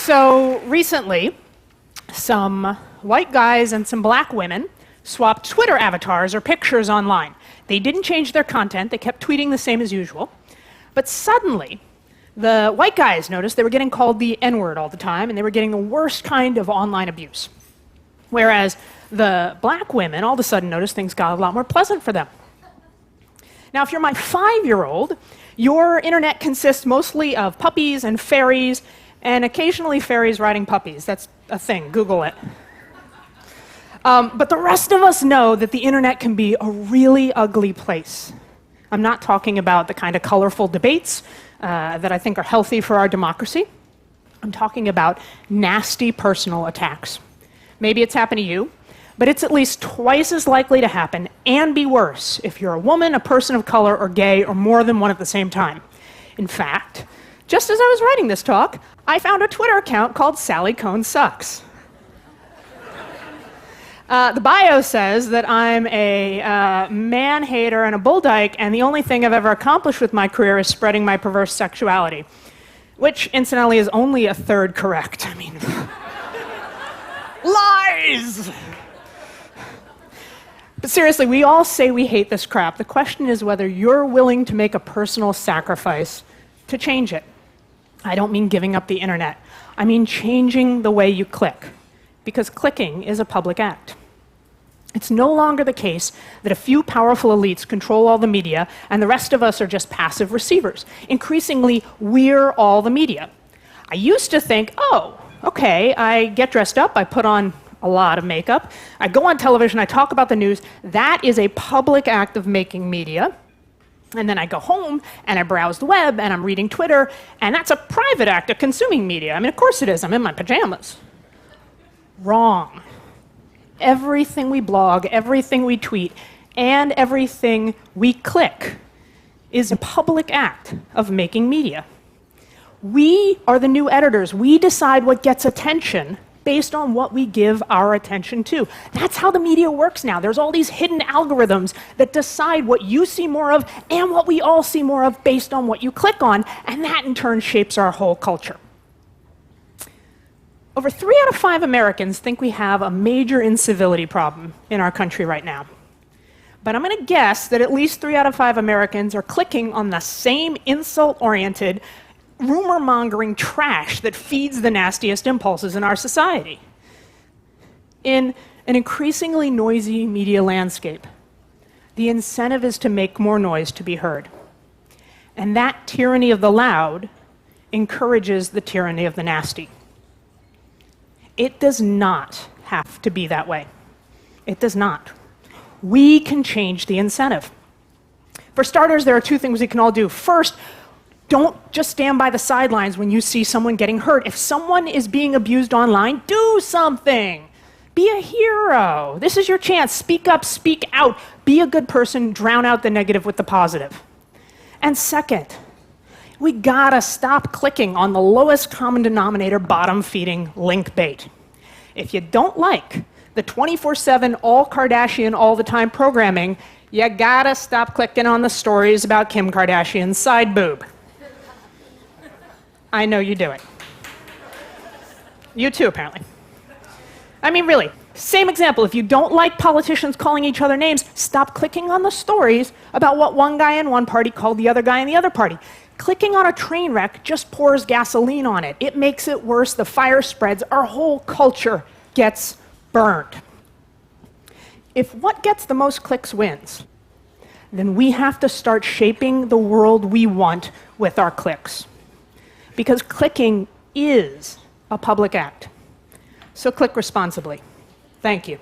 So recently, some white guys and some black women swapped Twitter avatars or pictures online. They didn't change their content, they kept tweeting the same as usual. But suddenly, the white guys noticed they were getting called the N-word all the time, and they were getting the worst kind of online abuse. Whereas the black women all of a sudden noticed things got a lot more pleasant for them. Now, if you're my 5-year-old, your internet consists mostly of puppies and fairies, and occasionally fairies riding puppies. That's a thing, Google it. But the rest of us know that the internet can be a really ugly place. I'm not talking about the kind of colorful debates that I think are healthy for our democracy. I'm talking about nasty personal attacks. Maybe it's happened to you, but it's at least twice as likely to happen and be worse if you're a woman, a person of color, or gay, or more than one at the same time. In fact, just as I was writing this talk, I found a Twitter account called Sally Kohn Sucks. The bio says that I'm a man-hater and a bull dyke, and the only thing I've ever accomplished with my career is spreading my perverse sexuality, which, incidentally, is only a third correct. I mean, lies! But seriously, we all say we hate this crap. The question is whether you're willing to make a personal sacrifice to change it. I don't mean giving up the internet. I mean changing the way you click, because clicking is a public act. It's no longer the case that a few powerful elites control all the media and the rest of us are just passive receivers. Increasingly, we're all the media. I used to think, oh, okay, I get dressed up, I put on a lot of makeup, I go on television, I talk about the news. That is a public act of making media. And then I go home and I browse the web and I'm reading Twitter, and that's a private act of consuming media. I mean, of course it is, I'm in my pajamas. Wrong. Everything we blog, everything we tweet, and everything we click is a public act of making media. We are the new editors. We decide what gets attention based on what we give our attention to. That's how the media works now. There's all these hidden algorithms that decide what you see more of and what we all see more of based on what you click on, and that in turn shapes our whole culture. Over 3 out of 5 Americans think we have a major incivility problem in our country right now. But I'm going to guess that at least 3 out of 5 Americans are clicking on the same insult-oriented, rumor-mongering trash that feeds the nastiest impulses in our society. In an increasingly noisy media landscape, the incentive is to make more noise to be heard. And that tyranny of the loud encourages the tyranny of the nasty. It does not have to be that way. It does not. We can change the incentive. For starters, there are 2 things we can all do. First, don't just stand by the sidelines when you see someone getting hurt. If someone is being abused online, do something. Be a hero. This is your chance. Speak up, speak out. Be a good person. Drown out the negative with the positive. And second, we gotta stop clicking on the lowest common denominator, bottom-feeding link bait. If you don't like the 24/7 all Kardashian all the time programming, you gotta stop clicking on the stories about Kim Kardashian's side boob. I know you do it. You too, apparently. I mean, really, same example. If you don't like politicians calling each other names, stop clicking on the stories about what one guy in one party called the other guy in the other party. Clicking on a train wreck just pours gasoline on it. It makes it worse. The fire spreads. Our whole culture gets burned. If what gets the most clicks wins, then we have to start shaping the world we want with our clicks. Because clicking is a public act. So click responsibly. Thank you.